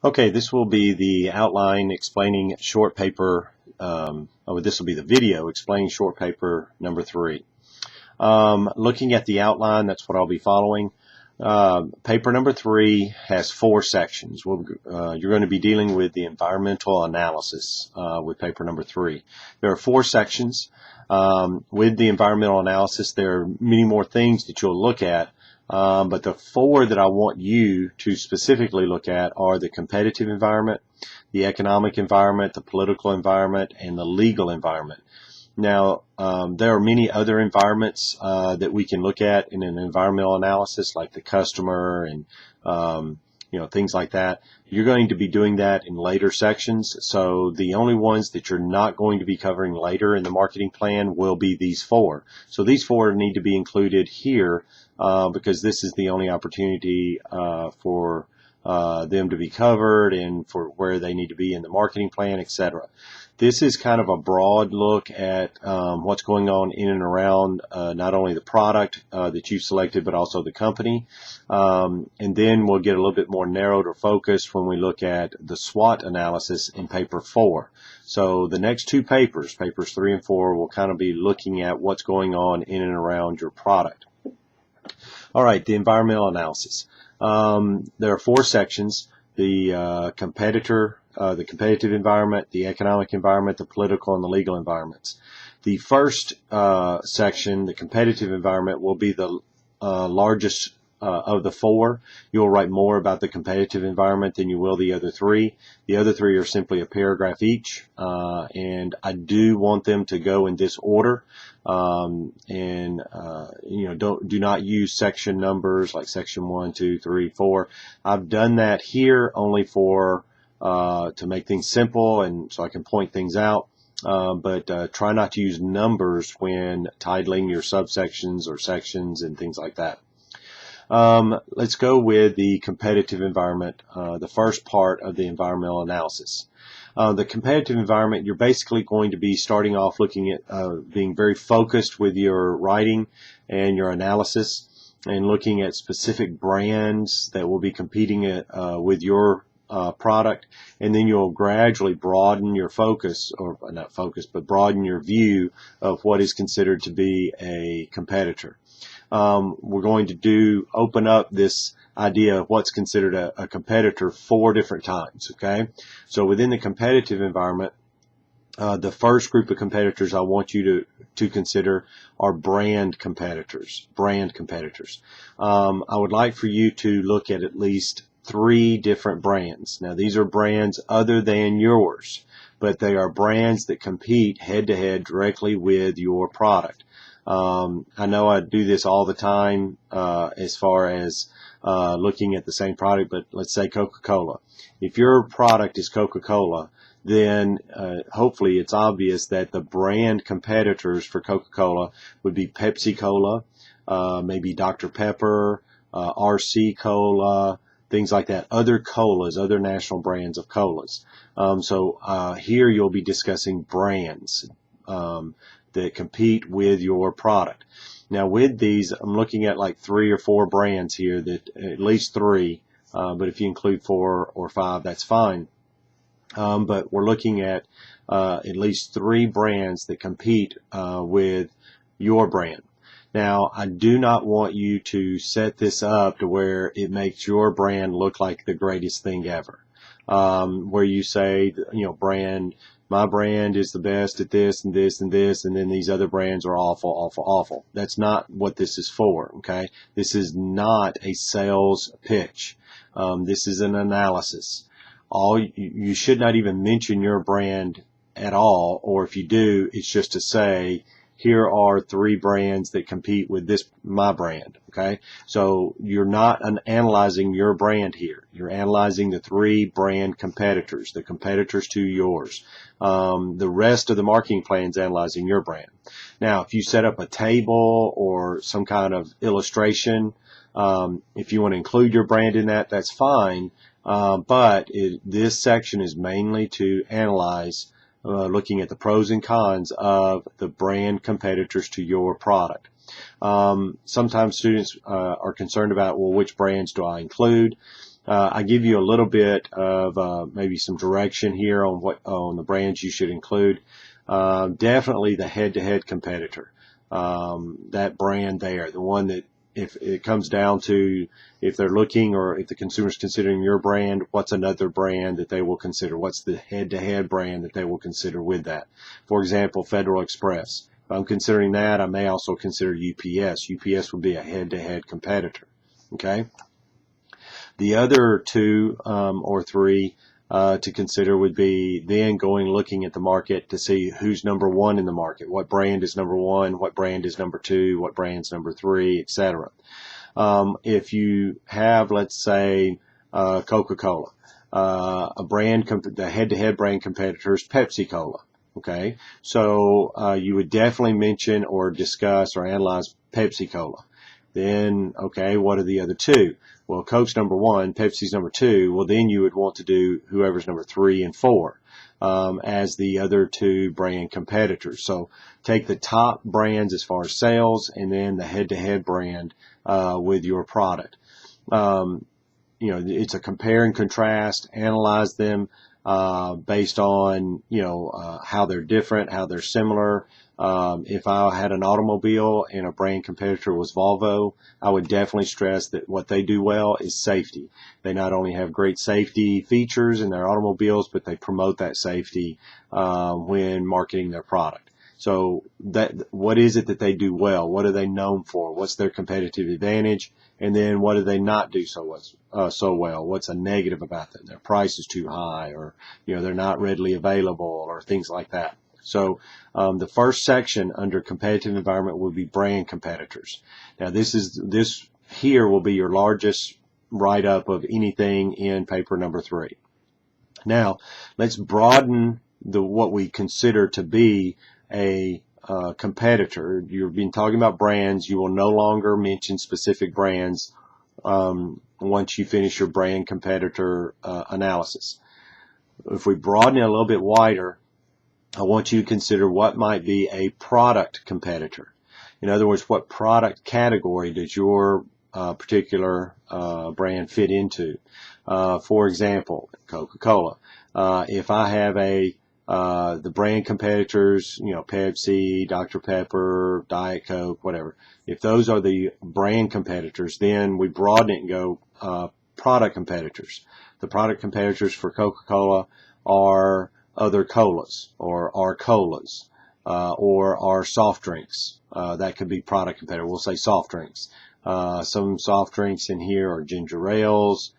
Okay, this will be the outline explaining short paper, this will be the video explaining short paper number 3. Looking at the outline, that's what I'll be following. Paper number 3 has 4 sections. You're going to be dealing with the environmental analysis with paper number 3. There are 4 sections. With the environmental analysis, there are many more things that you'll look at. But the 4 that I want you to specifically look at are the competitive environment, the economic environment, the political environment, and the legal environment. Now, there are many other environments that we can look at in an environmental analysis, like the customer and things like that. You're going to be doing that in later sections, so the only ones that you're not going to be covering later in the marketing plan will be these 4. So these 4 need to be included here because this is the only opportunity for them to be covered and for where they need to be in the marketing plan, etc. This is kind of a broad look at what's going on in and around not only the product that you've selected, but also the company. And then we'll get a little bit more narrowed or focused when we look at the SWOT analysis in paper 4. So the next 2 papers, papers 3 and 4, will kind of be looking at what's going on in and around your product. All right, the environmental analysis. There are 4 sections: the competitive environment, the economic environment, the political, and the legal environments. The first section, the competitive environment, will be the largest of the 4. You'll write more about the competitive environment than you will the other 3. The other 3 are simply a paragraph each, and I do want them to go in this order. Do not use section numbers like section 1, 2, 3, 4. I've done that here only for to make things simple and so I can point things out. But try not to use numbers when titling your subsections or sections and things like that. Let's go with the competitive environment, the first part of the environmental analysis. The competitive environment, you're basically going to be starting off looking at being very focused with your writing and your analysis and looking at specific brands that will be competing with your product, and then you'll gradually broaden your focus, or not focus, but broaden your view of what is considered to be a competitor. We're going to open up this idea of what's considered a competitor 4 different times, okay? So within the competitive environment, the first group of competitors I want you to consider are brand competitors. I would like for you to look at least 3 different brands. Now, these are brands other than yours, but they are brands that compete head-to-head directly with your product. I know I do this all the time as far as looking at the same product, but let's say Coca-Cola. If your product is Coca-Cola, then hopefully it's obvious that the brand competitors for Coca-Cola would be Pepsi-Cola, maybe Dr. Pepper, RC Cola, things like that, other colas, other national brands of colas. So here you'll be discussing brands that compete with your product. Now with these, I'm looking at like 3 or 4 brands here, that at least 3, but if you include 4 or 5, that's fine. But we're looking at least 3 brands that compete with your brand. Now, I do not want you to set this up to where it makes your brand look like the greatest thing ever. Where you say, my brand is the best at this and this and this, and then these other brands are awful, awful, awful. That's not what this is for, okay? This is not a sales pitch. This is an analysis. You should not even mention your brand at all, or if you do, it's just to say, here are 3 brands that compete with my brand, okay? So you're not analyzing your brand here. You're analyzing the 3 brand competitors, the competitors to yours. The rest of the marketing plan is analyzing your brand. Now, if you set up a table or some kind of illustration, if you want to include your brand in that, that's fine. But this section is mainly to analyze looking at the pros and cons of the brand competitors to your product. Sometimes students are concerned about, well, which brands do I include? I give you a little bit of maybe some direction here on the brands you should include. Definitely the head-to-head competitor. That brand there, the one that if it comes down to if they're looking or if the consumer's considering your brand, what's another brand that they will consider? What's the head-to-head brand that they will consider with that? For example, Federal Express. If I'm considering that, I may also consider UPS. UPS would be a head-to-head competitor. Okay. The other two or three to consider would be then looking at the market to see who's number one in the market. What brand is number one? What brand is number two? What brand's number three, etc. If you have, let's say, Coca-Cola, the head-to-head brand competitor is Pepsi-Cola. Okay, so you would definitely mention or discuss or analyze Pepsi-Cola. Then, okay, what are the other two? Well, Coke's number one, Pepsi's number two. Well, then you would want to do whoever's number 3 and 4 as the other two brand competitors. So take the top brands as far as sales and then the head-to-head brand with your product. It's a compare and contrast, analyze them based on, how they're different, how they're similar. If I had an automobile and a brand competitor was Volvo, I would definitely stress that what they do well is safety. They not only have great safety features in their automobiles, but they promote that safety when marketing their product. So what is it that they do well? What are they known for? What's their competitive advantage? And then what do they not do so well? What's a negative about them? Their price is too high, or they're not readily available, or things like that. So the first section under competitive environment will be brand competitors. Now this here will be your largest write-up of anything in paper number 3. Now let's broaden what we consider to be a competitor. You've been talking about brands. You will no longer mention specific brands once you finish your brand competitor analysis. If we broaden it a little bit wider, I want you to consider what might be a product competitor. In other words, what product category does your particular brand fit into? For example, Coca-Cola. If I have the brand competitors, Pepsi, Dr. Pepper, Diet Coke, whatever. If those are the brand competitors, then we broaden it and go product competitors. The product competitors for Coca-Cola are other colas or our colas or our soft drinks. That could be product competitor. We'll say soft drinks. Some soft drinks in here are ginger ales,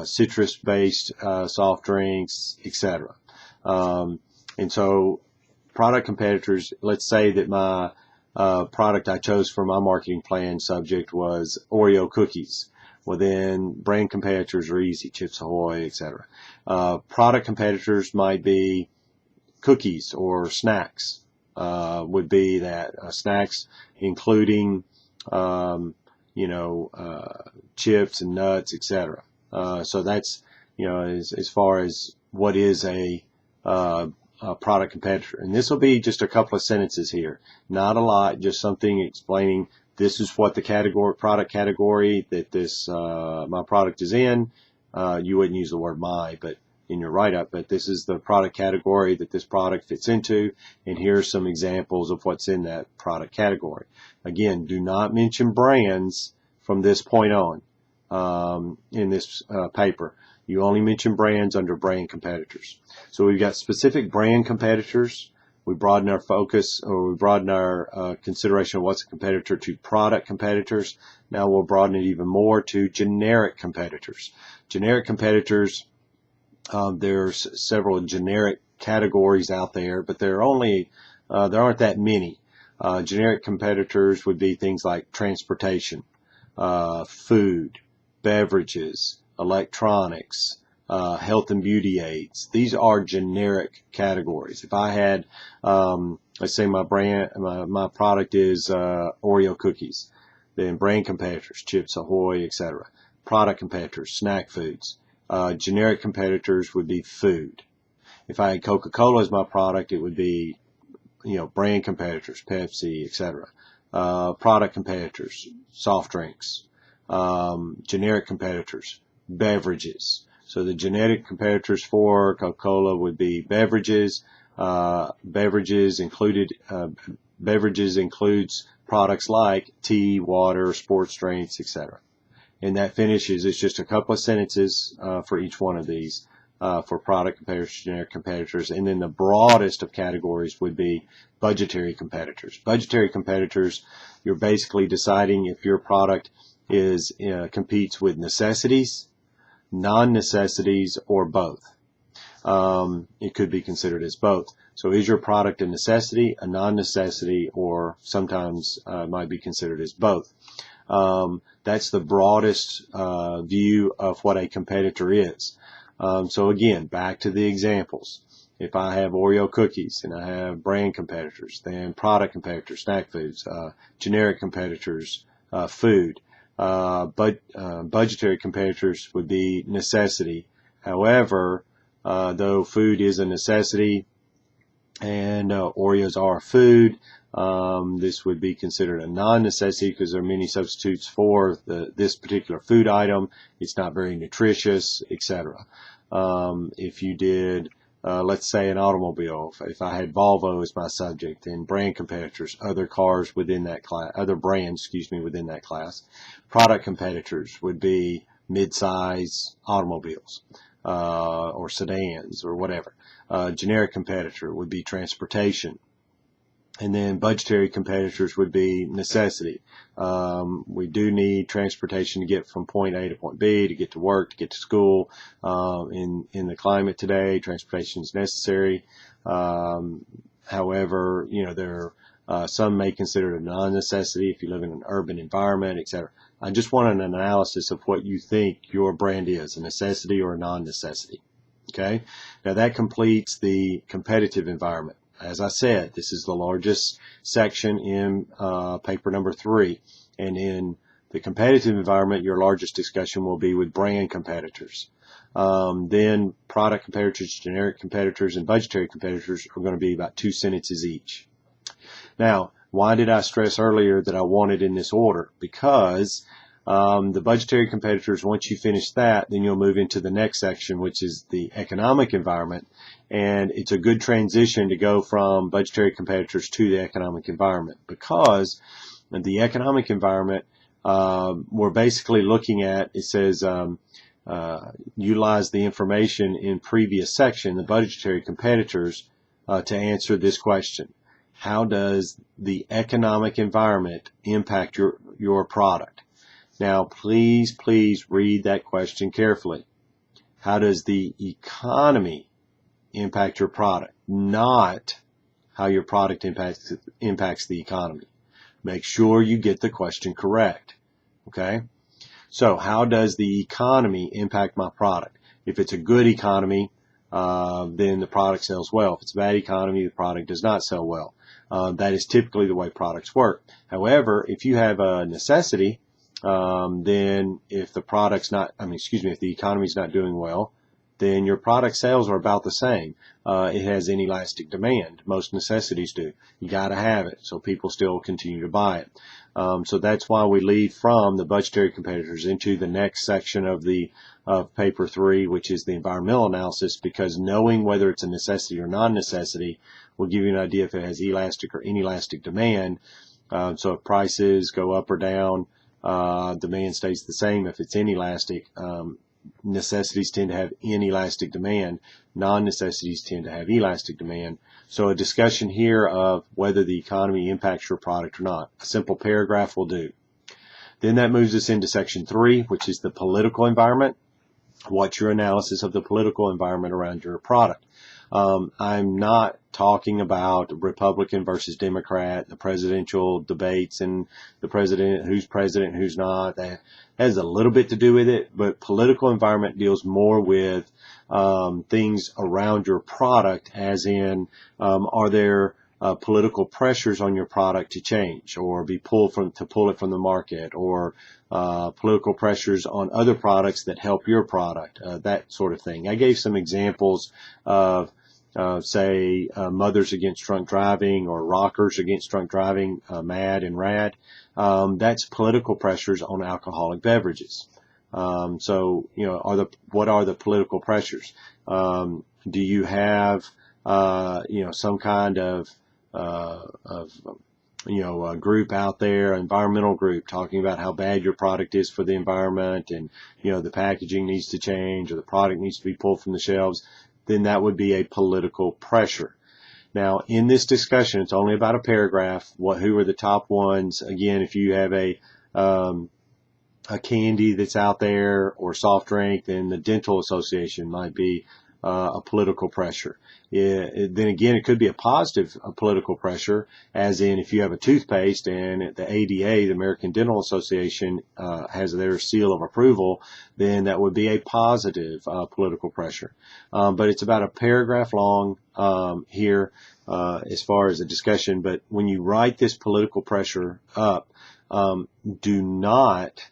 citrus-based soft drinks, etc. And so product competitors, let's say that my product I chose for my marketing plan subject was Oreo cookies. Well, then brand competitors are easy, Chips Ahoy, etc. Product competitors might be cookies or snacks, would be that snacks including, chips and nuts, etc. So that's, as far as what is a product competitor. And this will be just a couple of sentences here. Not a lot, just something explaining this is what the product category that this my product is in. You wouldn't use the word my, but in your write-up, but this is the product category that this product fits into, and here's some examples of what's in that product category. Again, do not mention brands from this point on in this paper. You only mention brands under brand competitors. So we've got specific brand competitors. We broaden our focus, or we broaden our consideration of what's a competitor to product competitors. Now we'll broaden it even more to generic competitors. Generic competitors, there's several generic categories out there, but there aren't that many. Generic competitors would be things like transportation, food, beverages, electronics, health and beauty aids. These are generic categories. If I had, let's say my product is Oreo cookies, then brand competitors, Chips Ahoy, etc. Product competitors, snack foods. Generic competitors would be food. If I had Coca-Cola as my product, it would be, brand competitors, Pepsi, etc. Product competitors, soft drinks. Generic competitors, beverages. So the generic competitors for Coca-Cola would be beverages. Beverages includes products like tea, water, sports drinks, etc. And that finishes, it's just a couple of sentences for each one of these for product competitors, generic competitors. And then the broadest of categories would be budgetary competitors. Budgetary competitors, you're basically deciding if your product competes with necessities, non-necessities, or both. It could be considered as both. So is your product a necessity, a non-necessity, or sometimes might be considered as both? That's the broadest view of what a competitor is. So again, back to the examples. If I have Oreo cookies and I have brand competitors, then product competitors, snack foods, generic competitors, food. But budgetary competitors would be necessity. However, though food is a necessity and Oreos are food, this would be considered a non-necessity because there are many substitutes for this particular food item. It's not very nutritious, etc. If you did, let's say, an automobile, if I had Volvo as my subject, then brand competitors, other cars within that class, other brands, within that class. Product competitors would be mid-size automobiles or sedans or whatever. Generic competitor would be transportation. And then budgetary competitors would be necessity. We do need transportation to get from point A to point B, to get to work, to get to school. In the climate today, transportation is necessary. However, some may consider it a non-necessity if you live in an urban environment, etc. I just want an analysis of what you think your brand is, a necessity or a non-necessity. Okay? Now that completes the competitive environment. As I said, this is the largest section in paper number 3. And in the competitive environment, your largest discussion will be with brand competitors. Then product competitors, generic competitors, and budgetary competitors are going to be about 2 sentences each. Now, why did I stress earlier that I want it in this order? Because the budgetary competitors, once you finish that, then you'll move into the next section, which is the economic environment. And it's a good transition to go from budgetary competitors to the economic environment, because the economic environment, we're basically looking at, it says, utilize the information in previous section, the budgetary competitors, to answer this question. How does the economic environment impact your product? Now, please read that question carefully. How does the economy impact your product? Not how your product impacts the economy. Make sure you get the question correct. Okay? So, how does the economy impact my product? If it's a good economy, then the product sells well. If it's a bad economy, the product does not sell well. That is typically the way products work. However, if you have a necessity, then if the if the economy's not doing well, then your product sales are about the same. It has inelastic demand. Most necessities do. You got to have it, so people still continue to buy it. So that's why we lead from the budgetary competitors into the next section of paper 3, which is the environmental analysis, because knowing whether it's a necessity or non-necessity will give you an idea if it has elastic or inelastic demand. So if prices go up or down, demand stays the same. If it's inelastic, necessities tend to have inelastic demand. Non-necessities tend to have elastic demand. So a discussion here of whether the economy impacts your product or not. A simple paragraph will do. Then that moves us into section 3, which is the political environment. What's your analysis of the political environment around your product? I'm not talking about Republican versus Democrat, the presidential debates and the president, who's president, who's not. That has a little bit to do with it, but political environment deals more with things around your product, as in, are there political pressures on your product to change or be pull it from the market, or political pressures on other products that help your product, that sort of thing. I gave some examples of say Mothers Against Drunk Driving or Rockers Against Drunk Driving, MAD and RAD. That's political pressures on alcoholic beverages. So, what are the political pressures? Do you have, some kind of a group out there, environmental group, talking about how bad your product is for the environment, and, the packaging needs to change, or the product needs to be pulled from the shelves? Then that would be a political pressure. Now, in this discussion, it's only about a paragraph. Who are the top ones? Again, if you have a candy that's out there or soft drink, then the Dental Association might be a political pressure. Then again, it could be a positive political pressure, as in if you have a toothpaste and the ADA, the American Dental Association, has their seal of approval, then that would be a positive political pressure. But it's about a paragraph long here as far as a discussion. But when you write this political pressure up, do not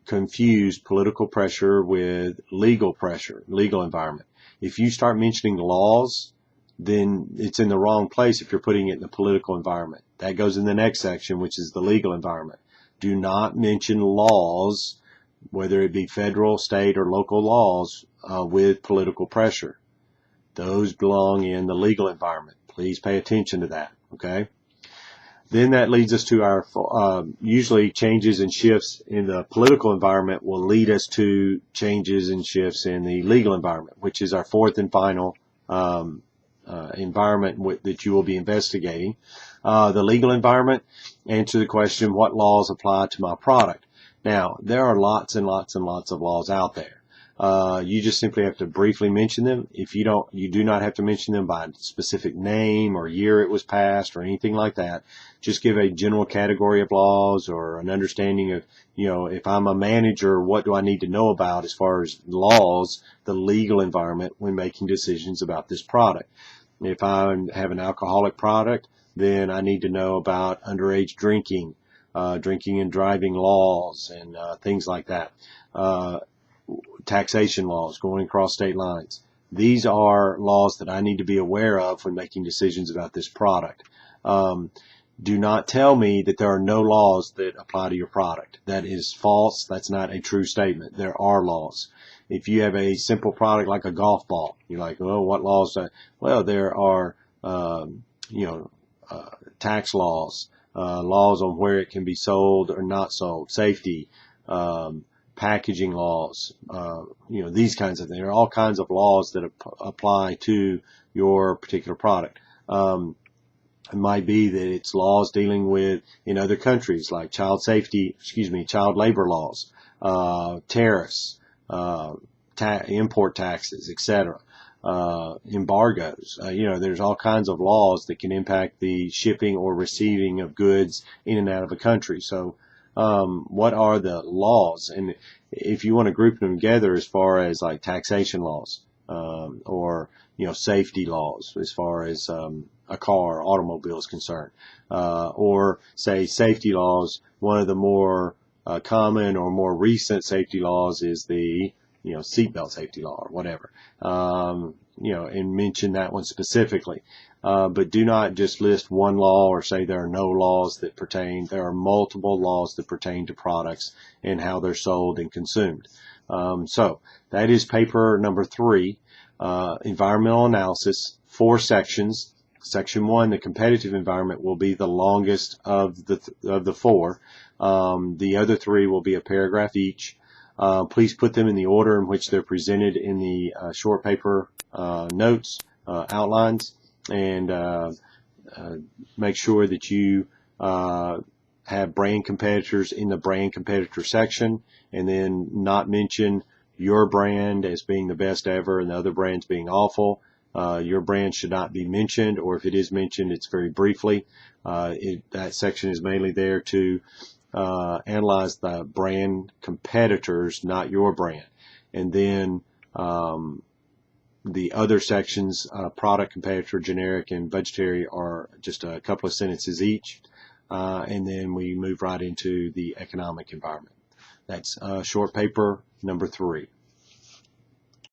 confuse political pressure with legal pressure, legal environment. If you start mentioning laws, then it's in the wrong place if you're putting it in the political environment. That goes in the next section, which is the legal environment. Do not mention laws, whether it be federal, state, or local laws, with political pressure. Those belong in the legal environment. Please pay attention to that, okay? Then that leads us to our, usually changes and shifts in the political environment will lead us to changes and shifts in the legal environment, which is our fourth and final environment that you will be investigating. The legal environment, answer the question, what laws apply to my product? Now, there are lots and lots and lots of laws out there. You just simply have to briefly mention them. If you do not have to mention them by specific name or year it was passed or anything like that. Just give a general category of laws or an understanding of, if I'm a manager, what do I need to know about as far as laws, the legal environment when making decisions about this product. If I have an alcoholic product, then I need to know about underage drinking, drinking and driving laws, and things like that. Taxation laws going across state lines. These are laws that I need to be aware of when making decisions about this product. Do not tell me that there are no laws that apply to your product. That is false. That's not a true statement. There are laws. If you have a simple product like a golf ball, you're like, oh, what laws? Well, there are, tax laws, laws on where it can be sold or not sold, safety, packaging laws, these kinds of things. There are all kinds of laws that apply to your particular product. It might be that it's laws dealing with, in other countries, like child labor laws, tariffs, import taxes, etc., embargoes. There's all kinds of laws that can impact the shipping or receiving of goods in and out of a country. So, what are the laws? And if you want to group them together as far as like taxation laws, or, safety laws as far as, a car, automobile is concerned, or say safety laws, one of the more, common or more recent safety laws is the, seatbelt safety law or whatever, and mention that one specifically. But do not just list one law or say there are no laws that pertain. There are multiple laws that pertain to products and how they're sold and consumed. So that is paper number 3, environmental analysis, 4 sections. Section 1, the competitive environment, will be the longest of the 4. The other 3 will be a paragraph each. Please put them in the order in which they're presented in the short paper notes, outlines, and make sure that you have brand competitors in the brand competitor section, and then not mention your brand as being the best ever and the other brands being awful. Your brand should not be mentioned, or if it is mentioned, it's very briefly. That section is mainly there to analyze the brand competitors, not your brand. And then the other sections, product, competitor, generic, and budgetary, are just a couple of sentences each. And then we move right into the economic environment. That's short paper number 3.